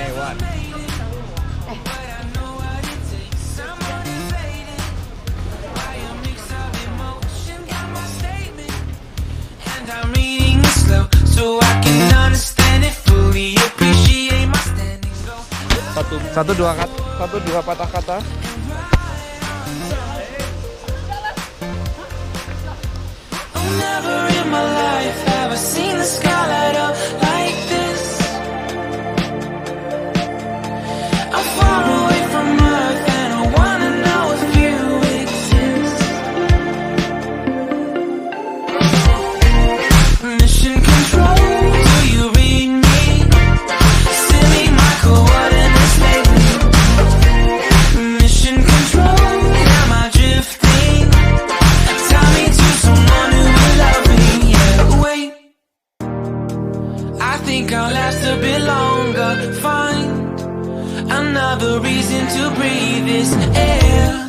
hewan. Satu dua patah kata. Never in my life have I seen the sky light up like this. I'm far away from Earth and I wanna know if you exist. Mission control, do you read me? Send me my coordinates lately. Mission control, am I drifting? Tie me to someone who will love me. Yeah, wait, I think I'll last a bit longer. Find another reason to breathe this air.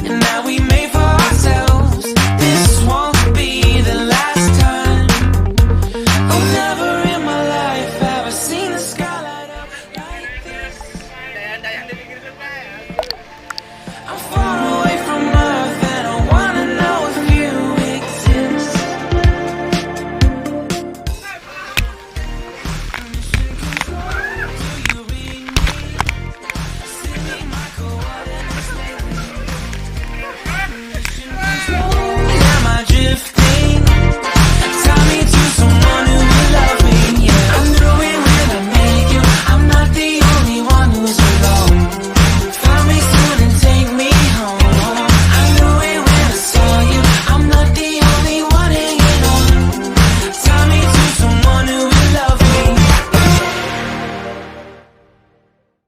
And now we make